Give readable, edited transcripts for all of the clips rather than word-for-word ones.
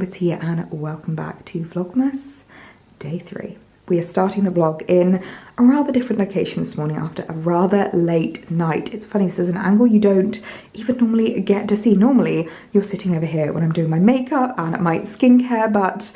Liberty and welcome back to Vlogmas Day 3. We are starting the vlog in a rather different location this morning after a rather late night. It's funny, this is an angle you don't even normally get to see. Normally, you're sitting over here when I'm doing my makeup and my skincare, but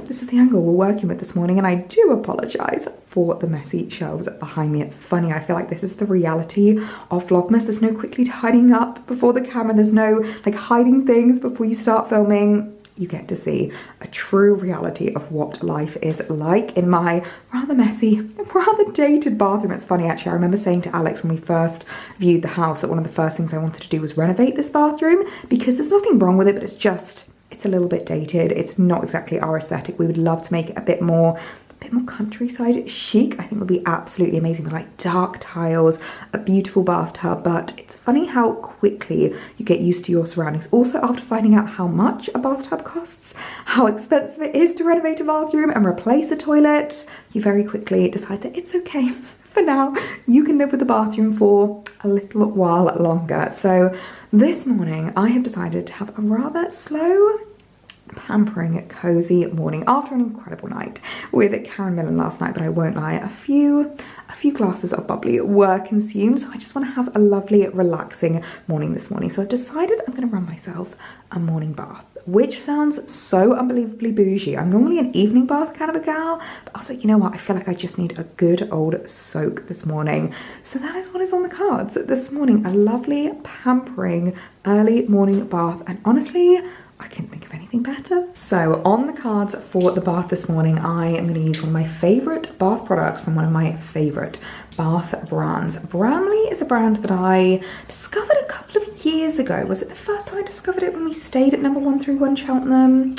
this is the angle we're working with this morning, and I do apologise for the messy shelves behind me. It's funny, I feel like this is the reality of Vlogmas. There's no quickly tidying up before the camera. There's no like hiding things before you start filming. You get to see a true reality of what life is like in my rather messy, rather dated bathroom. It's funny actually, I remember saying to Alex when we first viewed the house that one of the first things I wanted to do was renovate this bathroom, because there's nothing wrong with it, but it's a little bit dated. It's not exactly our aesthetic. We would love to make it a bit more countryside chic. I think would be absolutely amazing with like dark tiles, a beautiful bathtub. But it's funny how quickly you get used to your surroundings. Also, after finding out how much a bathtub costs, how expensive it is to renovate a bathroom and replace a toilet, you very quickly decide that it's okay. For now, you can live with the bathroom for a little while longer. So this morning I have decided to have a rather slow, pampering, cozy morning after an incredible night with Karen Millen last night. But I won't lie, a few glasses of bubbly were consumed, so I just want to have a lovely relaxing morning this morning. So I've decided I'm going to run myself a morning bath, which sounds so unbelievably bougie. I'm normally an evening bath kind of a gal, but I was like, you know what, I feel like I just need a good old soak this morning. So that is what is on the cards this morning, a lovely pampering early morning bath. And honestly, I couldn't think of anything better. So on the cards for the bath this morning, I am going to use one of my favourite bath products from one of my favourite bath brands. Bramley is a brand that I discovered a couple of years ago. Was it the first time I discovered it when we stayed at number 131 Cheltenham?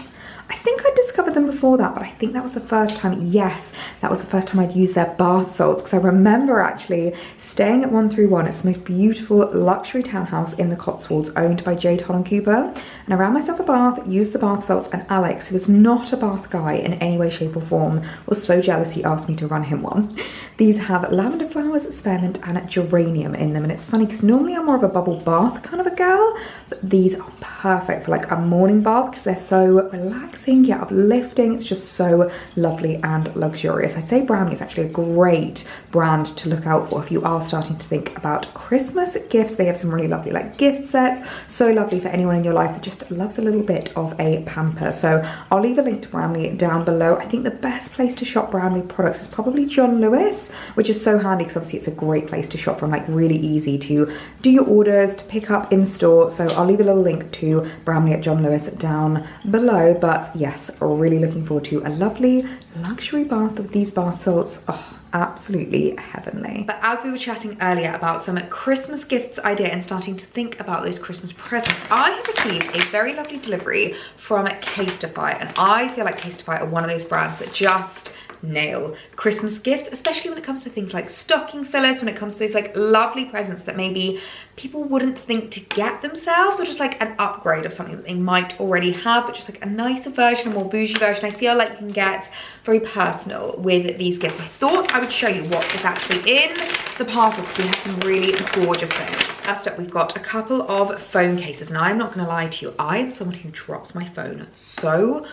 I think I discovered them before that, but I think that was the first time, yes, that was the first time I'd used their bath salts, because I remember actually staying at 131. It's the most beautiful luxury townhouse in the Cotswolds owned by Jade Holland Cooper. And I ran myself a bath, used the bath salts, and Alex, who is not a bath guy in any way, shape or form, was so jealous he asked me to run him one. These have lavender flowers, spearmint and geranium in them. And it's funny because normally I'm more of a bubble bath kind of a gal, but these are perfect for like a morning bath because they're so relaxing yet uplifting. It's just so lovely and luxurious. I'd say Bramley is actually a great brand to look out for if you are starting to think about Christmas gifts. They have some really lovely like gift sets. So lovely for anyone in your life that just loves a little bit of a pamper. So I'll leave a link to Bramley down below. I think the best place to shop Bramley products is probably John Lewis, which is so handy because obviously it's a great place to shop from, like really easy to do your orders, to pick up in store. So I'll leave a little link to Bramley at John Lewis down below. But yes, we're really looking forward to a lovely luxury bath with these bath salts. Oh, absolutely heavenly. But as we were chatting earlier about some Christmas gifts idea and starting to think about those Christmas presents, I have received a very lovely delivery from Casetify, and I feel like Casetify are one of those brands that just nail Christmas gifts, especially when it comes to things like stocking fillers, when it comes to those like lovely presents that maybe people wouldn't think to get themselves, or just like an upgrade of something that they might already have, but just like a nicer version, a more bougie version. I feel like you can get very personal with these gifts. So I thought I would show you what is actually in the parcel because we have some really gorgeous things. First up, we've got a couple of phone cases, and I'm not going to lie to you, I am someone who drops my phone so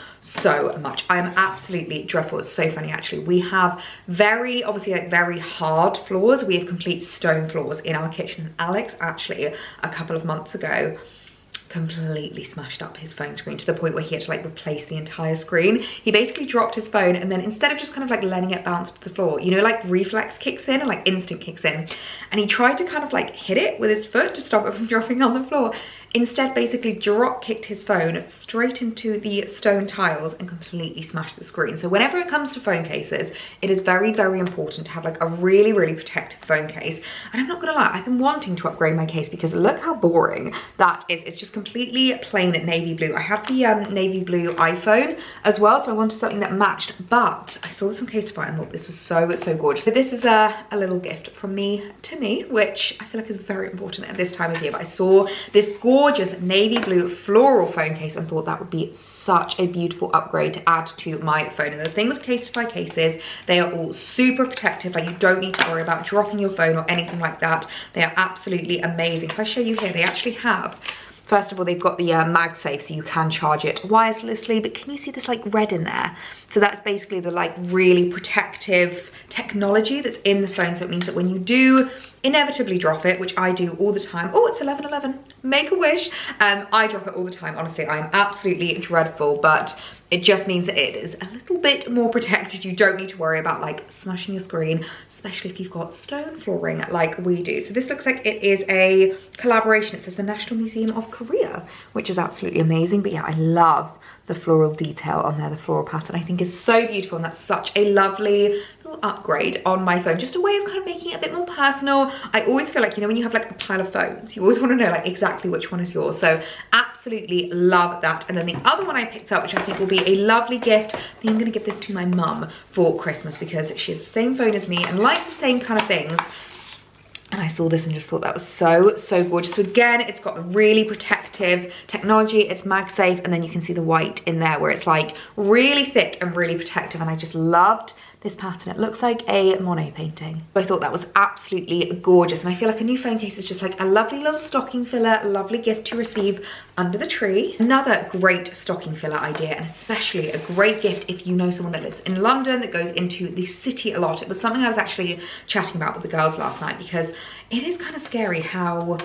much. I am absolutely dreadful. It's so funny actually. We have very, obviously like very hard floors. We have complete stone floors in our kitchen. Alex actually a couple of months ago completely smashed up his phone screen to the point where he had to like replace the entire screen. He basically dropped his phone, and then instead of just kind of like letting it bounce to the floor, you know, like reflex kicks in and like instinct kicks in, and he tried to kind of like hit it with his foot to stop it from dropping on the floor. Instead basically drop kicked his phone straight into the stone tiles and completely smashed the screen. So whenever it comes to phone cases, it is very important to have like a really protective phone case. And I'm not gonna lie, I've been wanting to upgrade my case because look how boring that is. It's just completely plain navy blue. I have the navy blue iPhone as well, so I wanted something that matched, but I saw this on Casetify and thought this was so gorgeous. So this is a little gift from me to me, which I feel like is very important at this time of year. But I saw this gorgeous navy blue floral phone case and thought that would be such a beautiful upgrade to add to my phone. And the thing with Casetify cases, they are all super protective. Like you don't need to worry about dropping your phone or anything like that. They are absolutely amazing. If I show you here, they actually have First of all, they've got the MagSafe, so you can charge it wirelessly, but can you see this like red in there? So that's basically the like really protective technology that's in the phone. So it means that when you do inevitably drop it, which I do all the time. Oh, it's 11:11, make a wish. I drop it all the time. Honestly, I am absolutely dreadful, but it just means that it is a little bit more protected. You don't need to worry about like smashing your screen, especially if you've got stone flooring like we do. So this looks like it is a collaboration. It says the National Museum of Korea, which is absolutely amazing. But yeah, I love the floral detail on there. The floral pattern I think is so beautiful, and that's such a lovely little upgrade on my phone. Just a way of kind of making it a bit more personal. I always feel like, you know, when you have like a pile of phones, you always want to know like exactly which one is yours. So absolutely love that. And then the other one I picked up, which I think will be a lovely gift, I think I'm going to give this to my mum for Christmas because she has the same phone as me and likes the same kind of things. And I saw this and just thought that was so, so gorgeous. So again, it's got really protective technology. It's MagSafe, and then you can see the white in there where it's like really thick and really protective. And I just loved this pattern. It looks like a Monet painting. I thought that was absolutely gorgeous. And I feel like a new phone case is just like a lovely little stocking filler, a lovely gift to receive under the tree. Another great stocking filler idea, and especially a great gift if you know someone that lives in London that goes into the city a lot. It was something I was actually chatting about with the girls last night because it is kind of scary how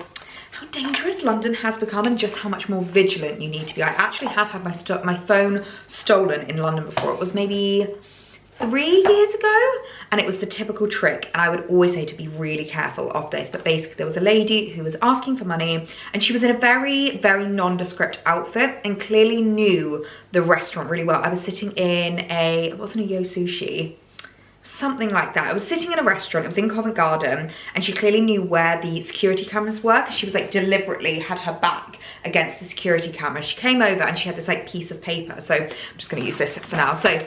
dangerous London has become and just how much more vigilant you need to be. I actually have had my phone stolen in London before. It was maybe 3 years ago, and it was the typical trick, and I would always say to be really careful of this. But basically there was a lady who was asking for money, and she was in a very, very nondescript outfit and clearly knew the restaurant really well. I was sitting in it wasn't a Yo Sushi, something like that. I was sitting in a restaurant, it was in Covent Garden, and she clearly knew where the security cameras were because she was like deliberately had her back against the security camera. She came over and she had this like piece of paper, so I'm just going to use this for now. So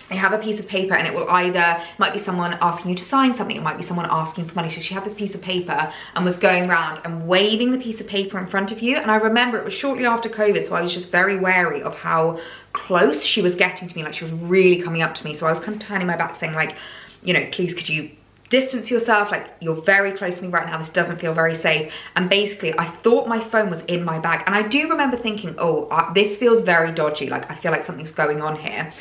they have a piece of paper, and it will either, might be someone asking you to sign something, it might be someone asking for money. So she had this piece of paper and was going around and waving the piece of paper in front of you. And I remember it was shortly after COVID, so I was just very wary of how close she was getting to me. Like she was really coming up to me. So I was kind of turning my back saying like, you know, please could you distance yourself, like you're very close to me right now, this doesn't feel very safe. And basically I thought my phone was in my bag, and I do remember thinking, oh, this feels very dodgy, like I feel like something's going on here.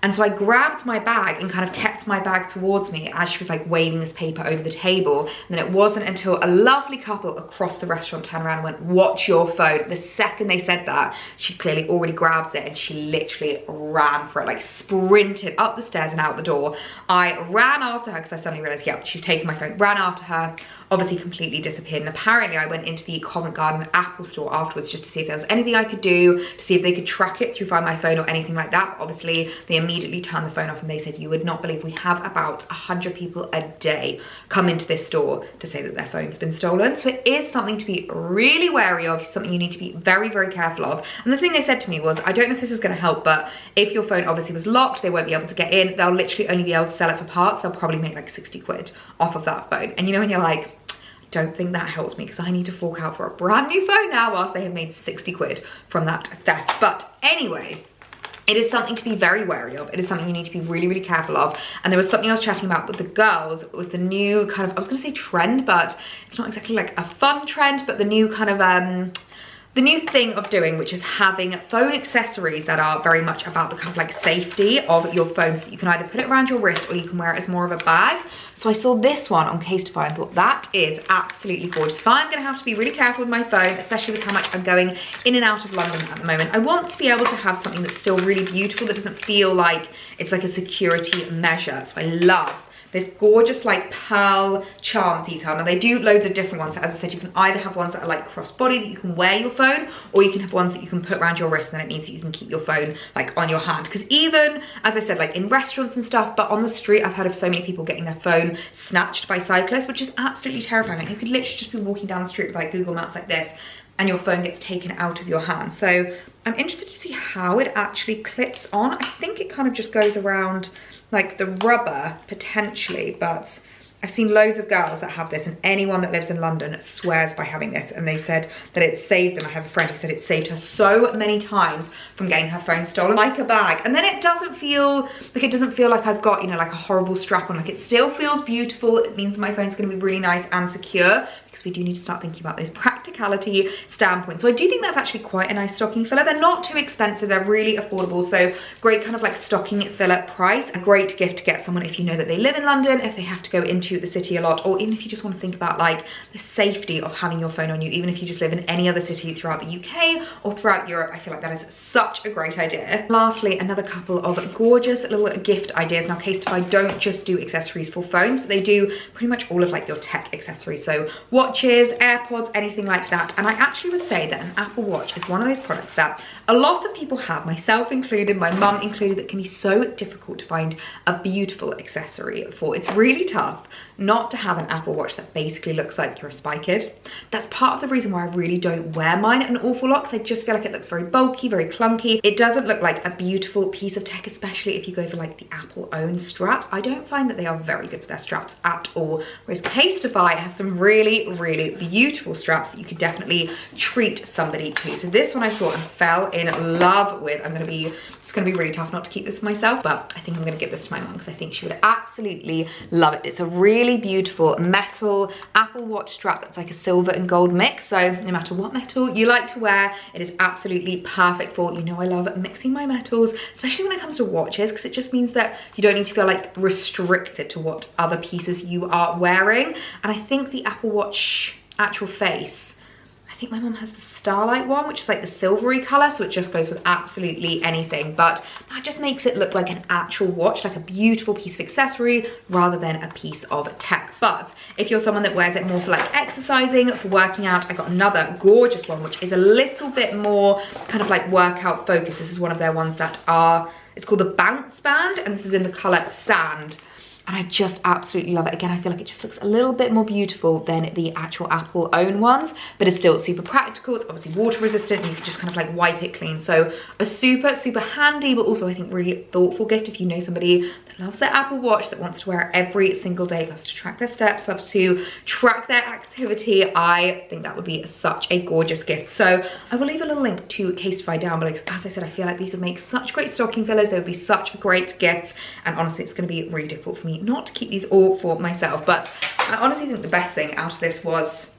And so I grabbed my bag and kind of kept my bag towards me as she was like waving this paper over the table. And then it wasn't until a lovely couple across the restaurant turned around and went, watch your phone. The second they said that, she'd clearly already grabbed it and she literally ran for it, like sprinted up the stairs and out the door. I ran after her because I suddenly realized, yeah, she's taken my phone, ran after her, obviously completely disappeared. And apparently I went into the Covent Garden Apple store afterwards just to see if there was anything I could do, to see if they could track it through Find My Phone or anything like that. But obviously they immediately turned the phone off, and they said, you would not believe, we have about 100 people a day come into this store to say that their phone's been stolen. So it is something to be really wary of, something you need to be very, very careful of. And the thing they said to me was, I don't know if this is going to help, but if your phone obviously was locked, they won't be able to get in. They'll literally only be able to sell it for parts. They'll probably make like 60 quid off of that phone. And you know when you're like, don't think that helps me because I need to fork out for a brand new phone now whilst they have made 60 quid from that theft. But anyway, it is something to be very wary of. It is something you need to be really, really careful of. And there was something I was chatting about with the girls. It was the new kind of, I was going to say trend, but it's not exactly like a fun trend, but the new kind of the new thing of doing, which is having phone accessories that are very much about the kind of like safety of your phone, so that you can either put it around your wrist or you can wear it as more of a bag. So I saw this one on Casetify and thought that is absolutely gorgeous. If I'm gonna have to be really careful with my phone, especially with how much I'm going in and out of London at the moment, I want to be able to have something that's still really beautiful, that doesn't feel like it's like a security measure. So I love this gorgeous like pearl charm detail. Now they do loads of different ones. So as I said, you can either have ones that are like crossbody that you can wear your phone, or you can have ones that you can put around your wrist, and then it means that you can keep your phone like on your hand. Because even, as I said, like in restaurants and stuff, but on the street, I've heard of so many people getting their phone snatched by cyclists, which is absolutely terrifying. Like you could literally just be walking down the street with like Google Maps like this, and your phone gets taken out of your hand. So I'm interested to see how it actually clips on. I think it kind of just goes around like the rubber potentially, but I've seen loads of girls that have this, and anyone that lives in London swears by having this, and they've said that it saved them. I have a friend who said it saved her so many times from getting her phone stolen, like a bag. And then it doesn't feel like I've got, you know, like a horrible strap on. Like it still feels beautiful. It means that my phone's going to be really nice and secure, because we do need to start thinking about those practical practicality standpoint. So I do think that's actually quite a nice stocking filler. They're not too expensive, they're really affordable, so great kind of like stocking filler price. A great gift to get someone if you know that they live in London, if they have to go into the city a lot, or even if you just want to think about like the safety of having your phone on you, even if you just live in any other city throughout the UK or throughout Europe. I feel like that is such a great idea. Lastly, another couple of gorgeous little gift ideas. Now, Casetify don't just do accessories for phones, but they do pretty much all of like your tech accessories, so watches, AirPods, anything like that. And I actually would say that an Apple Watch is one of those products that a lot of people have, myself included, my mum included, that can be so difficult to find a beautiful accessory for. It's really tough not to have an Apple Watch that basically looks like you're a spy kid. That's part of the reason why I really don't wear mine an awful lot, because I just feel like it looks very bulky, very clunky. It doesn't look like a beautiful piece of tech, especially if you go for like the Apple owned straps. I don't find that they are very good with their straps at all. Whereas Casetify have some really, really beautiful straps that you could definitely treat somebody to. So this one I saw and fell in love with. It's gonna be really tough not to keep this for myself, but I think I'm gonna give this to my mum because I think she would absolutely love it. It's a really beautiful metal Apple Watch strap that's like a silver and gold mix. So no matter what metal you like to wear, it is absolutely perfect for. You know, I love mixing my metals, especially when it comes to watches, because it just means that you don't need to feel like restricted to what other pieces you are wearing. And I think the Apple Watch actual face, I think my mum has the Starlight one, which is like the silvery color, so it just goes with absolutely anything, but that just makes it look like an actual watch, like a beautiful piece of accessory rather than a piece of tech. But if you're someone that wears it more for like exercising, for working out, I got another gorgeous one which is a little bit more kind of like workout focused. This is one of their ones that are, it's called the Bounce Band, and this is in the color Sand. And I just absolutely love it. Again, I feel like it just looks a little bit more beautiful than the actual Apple owned ones, but it's still super practical. It's obviously water resistant and you can just kind of like wipe it clean. So a super, super handy, but also I think really thoughtful gift if you know somebody that loves their Apple Watch, that wants to wear it every single day, loves to track their steps, loves to track their activity. I think that would be such a gorgeous gift. So I will leave a little link to Casetify down below, because as I said, I feel like these would make such great stocking fillers. They would be such great gifts. And honestly, it's gonna be really difficult for me not to keep these all for myself. But I honestly think the best thing out of this was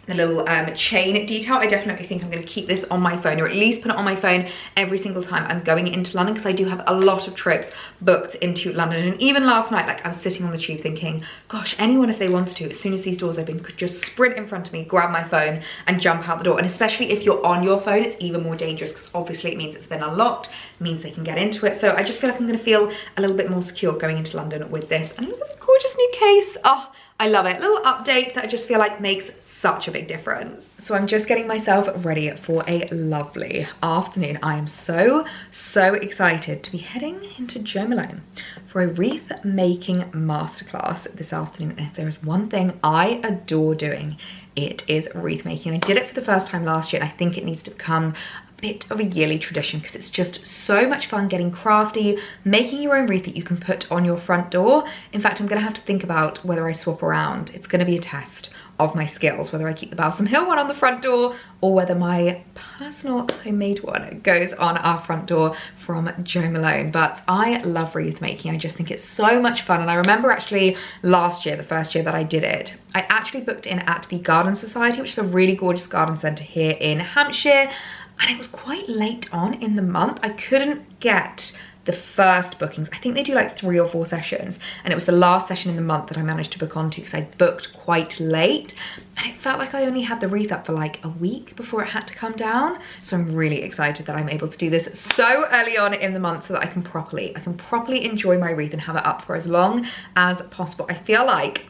the little chain detail. I definitely think I'm going to keep this on my phone, or at least put it on my phone every single time I'm going into London, because I do have a lot of trips booked into London. And even last night, like I was sitting on the tube thinking, gosh, anyone, if they wanted to, as soon as these doors open, could just sprint in front of me, grab my phone and jump out the door. And especially if you're on your phone, it's even more dangerous, because obviously it means it's been unlocked, it means they can get into it. So I just feel like I'm going to feel a little bit more secure going into London with this. And look at the gorgeous new case. Oh, I love it. Little update that I just feel like makes such a big difference. So I'm just getting myself ready for a lovely afternoon. I am so excited to be heading into Jo Malone for a wreath making masterclass this afternoon. And if there is one thing I adore doing, it is wreath making. I did it for the first time last year, and I think it needs to become bit of a yearly tradition, because it's just so much fun getting crafty, making your own wreath that you can put on your front door. In fact, I'm gonna have to think about whether I swap around. It's gonna be a test of my skills, whether I keep the Balsam Hill one on the front door or whether my personal homemade one goes on our front door from Jo Malone. But I love wreath making. I just think it's so much fun. And I remember actually last year, the first year that I did it, I actually booked in at the Garden Society, which is a really gorgeous garden centre here in Hampshire. And it was quite late on in the month. I couldn't get the first bookings. I think they do like 3 or 4 sessions, and it was the last session in the month that I managed to book onto, because I booked quite late, and it felt like I only had the wreath up for like a week before it had to come down. So I'm really excited that I'm able to do this so early on in the month, so that I can properly enjoy my wreath and have it up for as long as possible. I feel like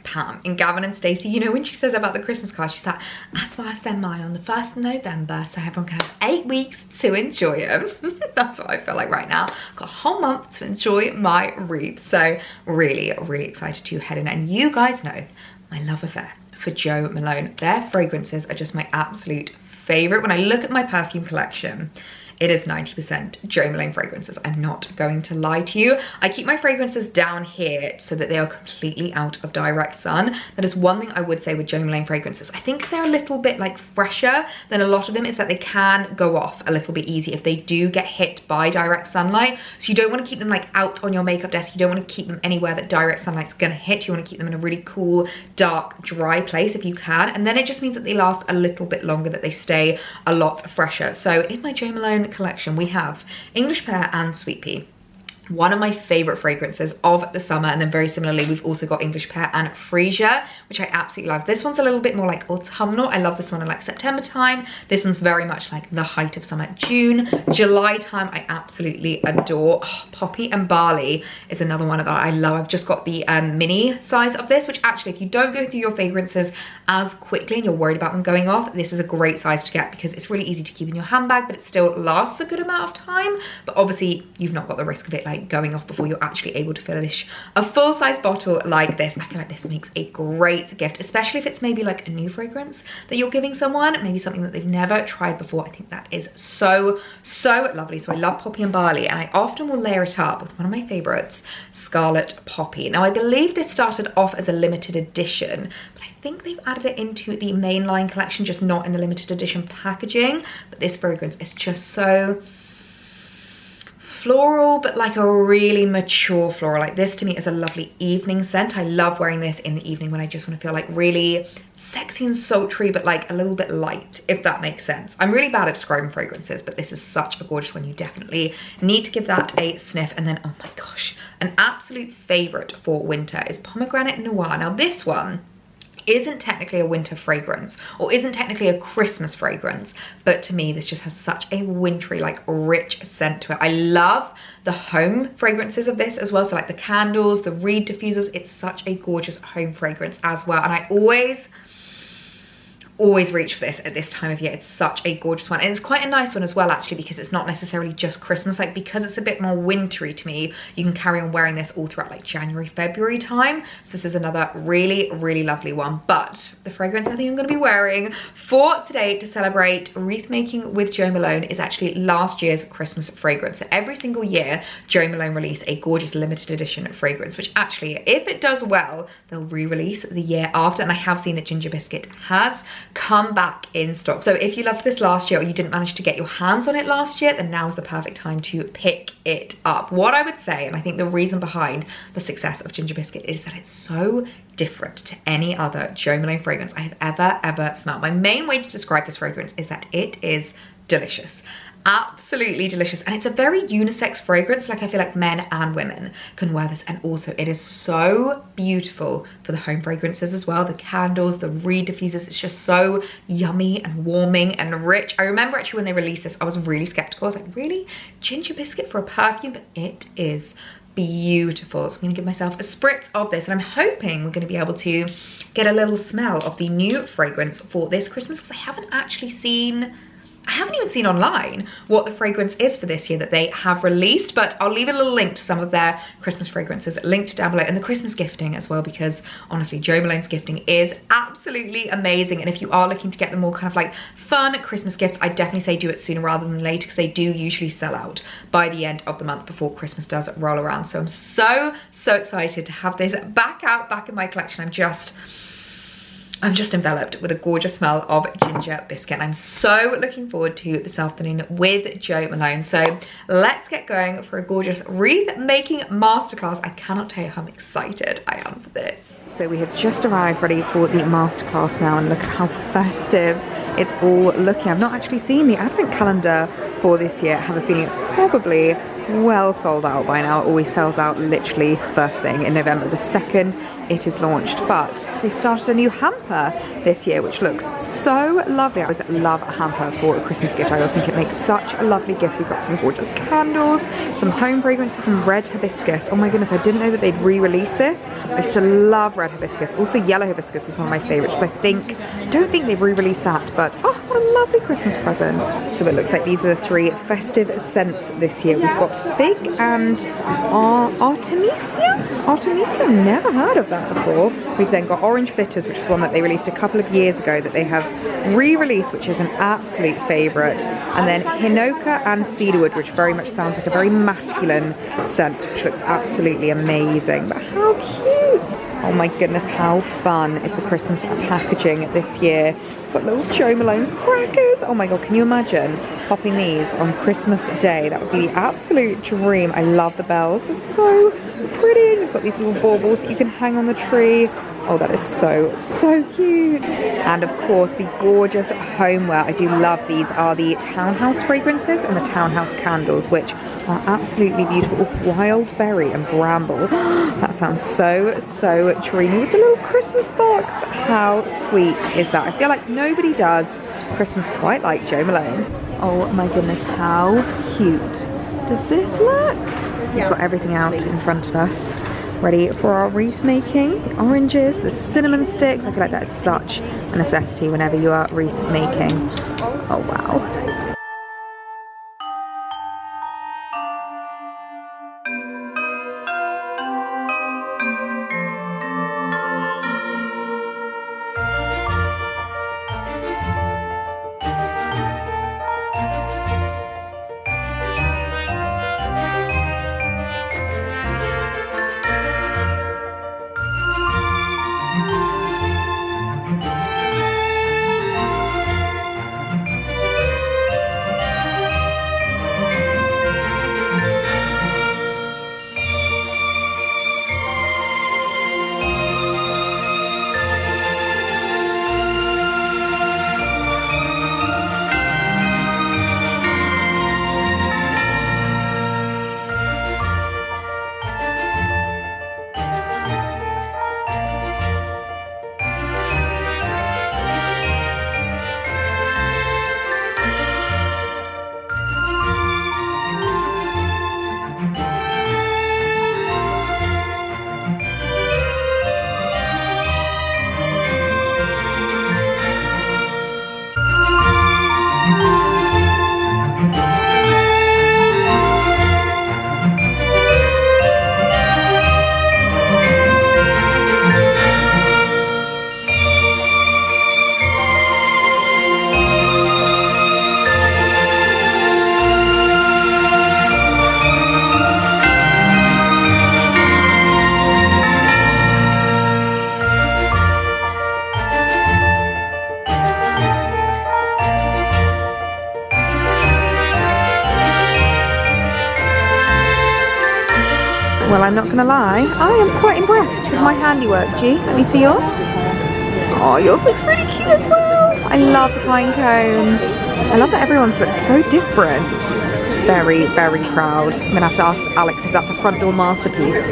Pam in Gavin and Stacey, you know, when she says about the Christmas card, she's like, that's why I send mine on the 1st of November, so everyone can have 8 weeks to enjoy them. That's what I feel like right now. Got a whole month to enjoy my wreath. So really excited to head in. And you guys know my love affair for Jo Malone. Their fragrances are just my absolute favorite. When I look at my perfume collection, it is 90% Jo Malone fragrances. I'm not going to lie to you. I keep my fragrances down here so that they are completely out of direct sun. That is one thing I would say with Jo Malone fragrances. I think they're a little bit like fresher than a lot of them, is that they can go off a little bit easy if they do get hit by direct sunlight. So you don't want to keep them like out on your makeup desk. You don't want to keep them anywhere that direct sunlight's gonna hit. You want to keep them in a really cool, dark, dry place if you can. And then it just means that they last a little bit longer, that they stay a lot fresher. So in my Jo Malone collection, we have English Pear and Sweet Pea. One of my favorite fragrances of the summer, and then very similarly we've also got English Pear and Freesia, which I absolutely love. This one's a little bit more like autumnal. I love this one in like September time. This one's very much like the height of summer. June, July time I absolutely adore. Oh, Poppy and Barley is another one that I love. I've just got the mini size of this, which actually if you don't go through your fragrances as quickly and you're worried about them going off, this is a great size to get because it's really easy to keep in your handbag, but it still lasts a good amount of time. But obviously you've not got the risk of it like going off before you're actually able to finish a full-size bottle like this. I feel like this makes a great gift, especially if it's maybe like a new fragrance that you're giving someone, maybe something that they've never tried before. I think that is so lovely. So I love Poppy and Barley, and I often will layer it up with one of my favorites, Scarlet Poppy. Now I believe this started off as a limited edition, but I think they've added it into the mainline collection, just not in the limited edition packaging. But this fragrance is just so floral, but like a really mature floral. Like this to me is a lovely evening scent. I love wearing this in the evening when I just want to feel like really sexy and sultry, but like a little bit light, if that makes sense. I'm really bad at describing fragrances, but this is such a gorgeous one. You definitely need to give that a sniff. And then, oh my gosh, an absolute favorite for winter is Pomegranate Noir. Now this one isn't technically a winter fragrance, or isn't technically a Christmas fragrance, but to me this just has such a wintry, like rich scent to it. I love the home fragrances of this as well, so like the candles, the reed diffusers. It's such a gorgeous home fragrance as well, and I always reach for this at this time of year. It's such a gorgeous one, and it's quite a nice one as well actually, because it's not necessarily just Christmas. Like because it's a bit more wintry to me, you can carry on wearing this all throughout like January, February time. So this is another really lovely one. But the fragrance I think I'm going to be wearing for today to celebrate Wreath Making with Jo Malone is actually last year's Christmas fragrance. So every single year Jo Malone release a gorgeous limited edition fragrance, which actually if it does well they'll re-release the year after, and I have seen that Ginger Biscuit has come back in stock. So if you loved this last year or you didn't manage to get your hands on it last year, then now's the perfect time to pick it up. What I would say, and I think the reason behind the success of Ginger Biscuit, is that it's so different to any other Jo Malone fragrance I have ever smelled. My main way to describe this fragrance is that it is delicious. Absolutely delicious, and it's a very unisex fragrance. Like I feel like men and women can wear this, and also it is so beautiful for the home fragrances as well. The candles, the reed diffusers, it's just so yummy and warming and rich. I remember actually when they released this I was really skeptical. I was like, really? Ginger Biscuit for a perfume? But it is beautiful. So I'm gonna give myself a spritz of this, and I'm hoping we're gonna be able to get a little smell of the new fragrance for this Christmas, because I haven't even seen online what the fragrance is for this year that they have released, but I'll leave a little link to some of their Christmas fragrances linked down below, and the Christmas gifting as well, because honestly Jo Malone's gifting is absolutely amazing. And if you are looking to get the more kind of like fun Christmas gifts, I definitely say do it sooner rather than later, because they do usually sell out by the end of the month before Christmas does roll around. So I'm so excited to have this back in my collection. I'm just enveloped with a gorgeous smell of Ginger Biscuit, and I'm so looking forward to this afternoon with Jo Malone. So let's get going for a gorgeous wreath making masterclass. I cannot tell you how excited I am for this. So we have just arrived ready for the masterclass now, and look at how festive it's all looking. I've not actually seen the advent calendar for this year. I have a feeling it's probably well sold out by now. It always sells out literally first thing in November the 2nd it is launched, but they've started a new hamper this year which looks so lovely. I always love a hamper for a Christmas gift. I always think it makes such a lovely gift. We've got some gorgeous candles, some home fragrances, some red hibiscus. Oh my goodness, I didn't know that they'd re-released this. I used to love red hibiscus. Also yellow hibiscus was one of my favourites. I don't think they've re-released that, but oh, what a lovely Christmas present. So it looks like these are the 3 festive scents this year. We've got fig and Artemisia? Artemisia, never heard of that before. We've then got orange bitters, which is one that they released a couple of years ago that they have re-released, which is an absolute favourite. And then hinoka and cedarwood, which very much sounds like a very masculine scent, which looks absolutely amazing. But how cute! Oh my goodness, how fun is the Christmas packaging this year. Got little Joe Malone crackers. Oh my god, can you imagine popping these on Christmas Day? That would be the absolute dream. I love the bells, they're so pretty. You've got these little baubles that you can hang on the tree. Oh, that is so cute. And of course, the gorgeous homeware. I do love these are the townhouse fragrances and the townhouse candles, which are absolutely beautiful. Oh, wild berry and bramble. That sounds so dreamy with the little Christmas box. How sweet is that? I feel like nobody does Christmas quite like Joe Malone. Oh my goodness, how cute does this look? We've got everything out in front of us, ready for our wreath making. The oranges, the cinnamon sticks. I feel like that is such a necessity whenever you are wreath making. Oh wow. Well, I'm not gonna lie, I am quite impressed with my handiwork, G. Let me see yours. Oh, yours looks really cute as well. I love the pine cones. I love that everyone's looks so different. Very proud. I'm gonna have to ask Alex if that's a front door masterpiece.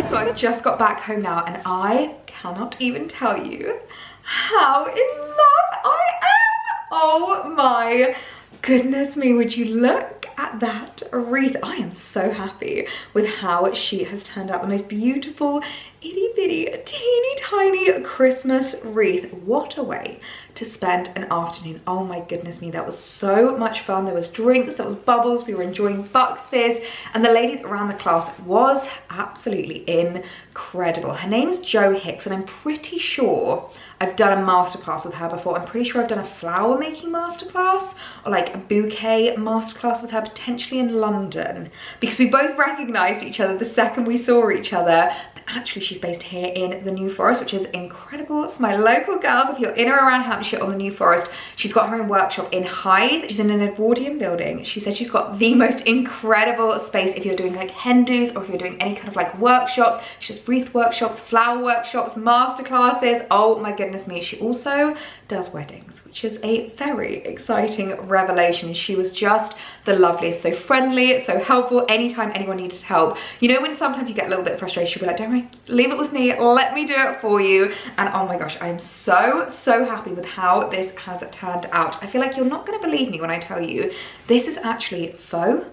So I've just got back home now and I cannot even tell you how in love I am. Oh my goodness me, would you look at that wreath? I am so happy with how she has turned out. The most beautiful itty bitty teeny tiny Christmas wreath. What a way to spend an afternoon. Oh my goodness me, that was so much fun. There was drinks, there was bubbles, we were enjoying Bucks Fizz, and the lady that ran the class was absolutely incredible. Her name is Jo Hicks and I'm pretty sure I've done a masterclass with her before. I'm pretty sure I've done a flower making masterclass or like a bouquet masterclass with her, potentially in London, because we both recognized each other the second we saw each other. But actually she's based here in the New Forest, which is incredible for my local girls. If you're in or around Hampshire on the New Forest, she's got her own workshop in Hythe. She's in an Edwardian building. She said she's got the most incredible space if you're doing like hen do's or if you're doing any kind of like workshops. She does wreath workshops, flower workshops, masterclasses. Oh my goodness me. She also does weddings, which is a very exciting revelation. She was just the loveliest, so friendly, so helpful anytime anyone needed help. You know when sometimes you get a little bit frustrated, she'll be like, don't worry, leave it with me, let me do it for you. And oh my gosh, I am so happy with how this has turned out. I feel like you're not going to believe me when I tell you this is actually faux.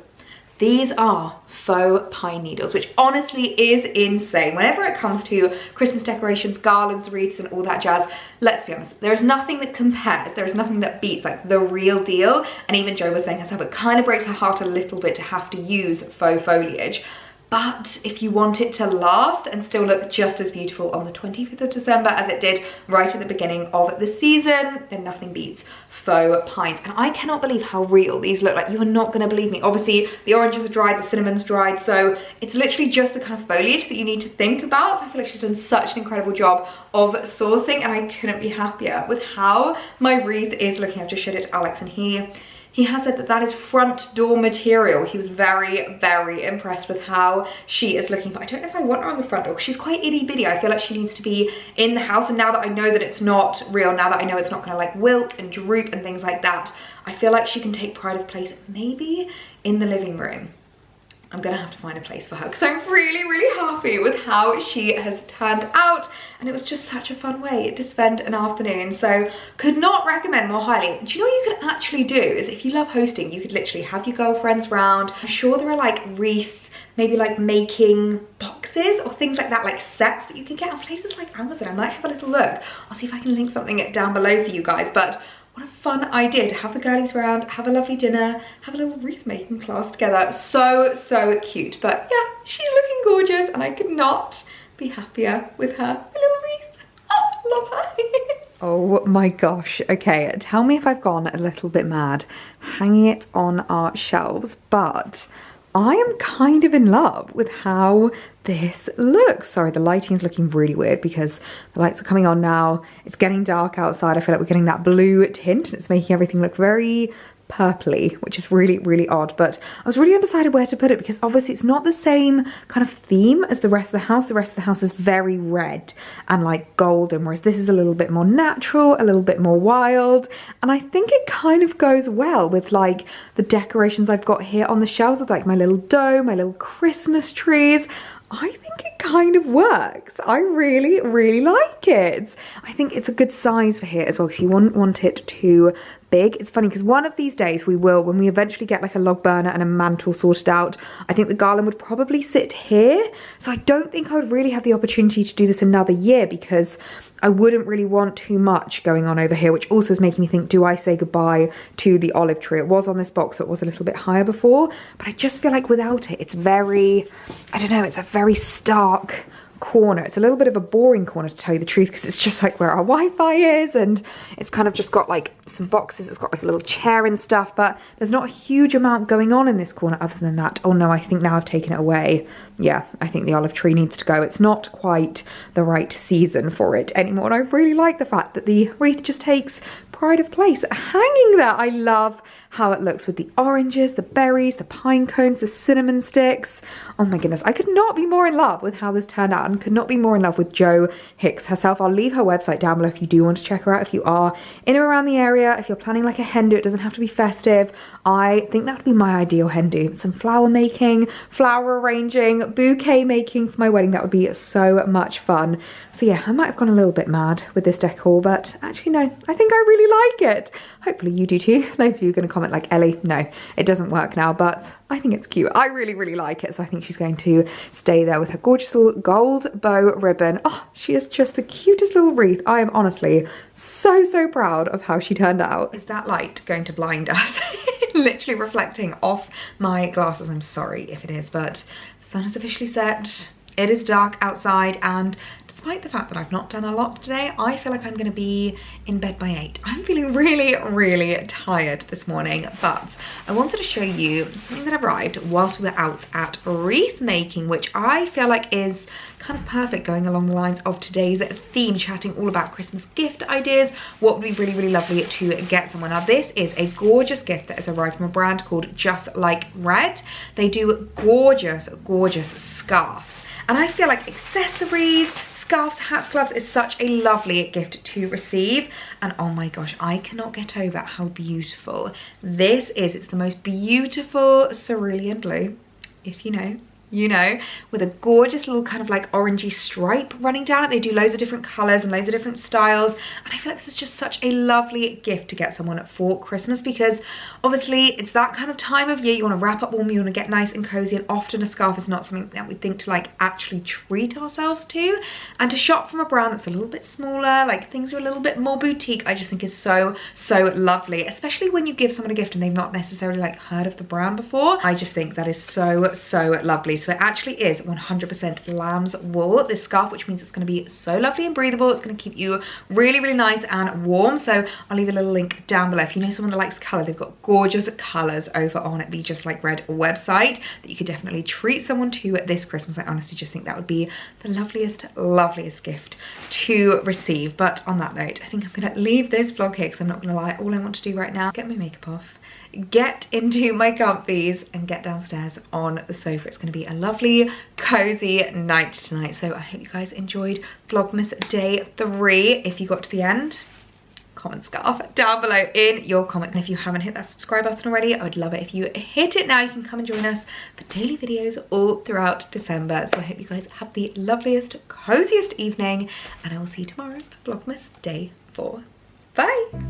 These are faux pine needles, which honestly is insane. Whenever it comes to Christmas decorations, garlands, wreaths, and all that jazz, let's be honest, there is nothing that compares, there is nothing that beats like the real deal. And even Jo was saying herself, it kind of breaks her heart a little bit to have to use faux foliage. But if you want it to last and still look just as beautiful on the 25th of December as it did right at the beginning of the season, then nothing beats faux pines. And I cannot believe how real these look. Like, you are not going to believe me. Obviously, the oranges are dried, the cinnamon's dried, so it's literally just the kind of foliage that you need to think about. So I feel like she's done such an incredible job of sourcing, and I couldn't be happier with how my wreath is looking. I've just showed it to Alex, and he has said that that is front door material. He was very, very impressed with how she is looking. But I don't know if I want her on the front door because she's quite itty bitty. I feel like she needs to be in the house. And now that I know that it's not real, now that I know it's not gonna like wilt and droop and things like that, I feel like she can take pride of place maybe in the living room. I'm gonna have to find a place for her because I'm really, really happy with how she has turned out, and it was just such a fun way to spend an afternoon. So could not recommend more highly. Do you know what you could actually do is, if you love hosting, you could literally have your girlfriends round. I'm sure there are like wreath, maybe like making boxes or things like that, like sets that you can get on places like Amazon. I might have a little look. I'll see if I can link something down below for you guys. But what a fun idea to have the girlies around, have a lovely dinner, have a little wreath making class together. So, so cute. But yeah, she's looking gorgeous and I could not be happier with her little wreath. Oh, love her. Oh my gosh. Okay, tell me if I've gone a little bit mad hanging it on our shelves, but I am kind of in love with how this looks. Sorry, the lighting is looking really weird because the lights are coming on now. It's getting dark outside. I feel like we're getting that blue tint and it's making everything look very purpley, which is really, really odd. But I was really undecided where to put it because obviously it's not the same kind of theme as the rest of the house. The rest of the house is very red and like golden, whereas this is a little bit more natural, a little bit more wild. And I think it kind of goes well with like the decorations I've got here on the shelves with like my little dome, my little Christmas trees. I think it kind of works. I really, really like it. I think it's a good size for here as well because you wouldn't want it too big. It's funny because one of these days we will, when we eventually get like a log burner and a mantle sorted out, I think the garland would probably sit here. So I don't think I would really have the opportunity to do this another year because I wouldn't really want too much going on over here, which also is making me think, do I say goodbye to the olive tree? It was on this box, so it was a little bit higher before, but I just feel like without it, it's very, I don't know, it's a very stark corner. It's a little bit of a boring corner to tell you the truth because it's just like where our Wi-Fi is and it's kind of just got like some boxes, it's got like a little chair and stuff, but there's not a huge amount going on in this corner other than that. Oh no, I think now I've taken it away. Yeah, I think the olive tree needs to go. It's not quite the right season for it anymore, and I really like the fact that the wreath just takes pride of place hanging there. I love how it looks with the oranges, the berries, the pine cones, the cinnamon sticks. Oh my goodness, I could not be more in love with how this turned out and could not be more in love with Jo Hicks herself. I'll leave her website down below if you do want to check her out. If you are in or around the area, if you're planning like a hen do, it doesn't have to be festive. I think that would be my ideal hen do. Some flower making, flower arranging, bouquet making for my wedding. That would be so much fun. So yeah, I might have gone a little bit mad with this decor, but actually no, I think I really like it. Hopefully you do too. Loads of you are going to comment like, Ellie, no, it doesn't work now, but I think it's cute. I really, really like it. So I think she's going to stay there with her gorgeous little gold bow ribbon. Oh, she is just the cutest little wreath. I am honestly so, so proud of how she turned out. Is that light going to blind us? Literally reflecting off my glasses. I'm sorry if it is, but the sun has officially set. It is dark outside, and despite the fact that I've not done a lot today, I feel like I'm going to be in bed by 8. I'm feeling really, really tired this morning, but I wanted to show you something that arrived whilst we were out at Wreath Making, which I feel like is kind of perfect going along the lines of today's theme, chatting all about Christmas gift ideas, what would be really, really lovely to get someone. Now this is a gorgeous gift that has arrived from a brand called Just Like Red. They do gorgeous, gorgeous scarves. And I feel like accessories, scarves, hats, gloves is such a lovely gift to receive. And oh my gosh, I cannot get over how beautiful this is. It's the most beautiful cerulean blue, if you know you know, with a gorgeous little kind of like orangey stripe running down it. They do loads of different colors and loads of different styles, and I feel like this is just such a lovely gift to get someone for Christmas, because obviously it's that kind of time of year. You want to wrap up warm, you want to get nice and cozy, and often a scarf is not something that we think to like actually treat ourselves to. And to shop from a brand that's a little bit smaller, like things are a little bit more boutique, I just think is so lovely, especially when you give someone a gift and they've not necessarily like heard of the brand before. I just think that is so lovely. So it actually is 100% lamb's wool, this scarf, which means it's going to be so lovely and breathable. It's going to keep you really nice and warm. So I'll leave a little link down below. If you know someone that likes colour, they've got gorgeous colours over on the Just Like Red website that you could definitely treat someone to this Christmas. I honestly just think that would be the loveliest gift to receive. But on that note, I think I'm going to leave this vlog here, because I'm not going to lie, all I want to do right now is get my makeup off, get into my comfies, and get downstairs on the sofa. It's going to be a lovely cozy night tonight. So I hope you guys enjoyed Vlogmas day 3. If you got to the end, comment scarf down below in your comment. And if you haven't hit that subscribe button already, I would love it if you hit it now. You can come and join us for daily videos all throughout December. So I hope you guys have the loveliest, coziest evening, and I will see you tomorrow for Vlogmas day 4. Bye.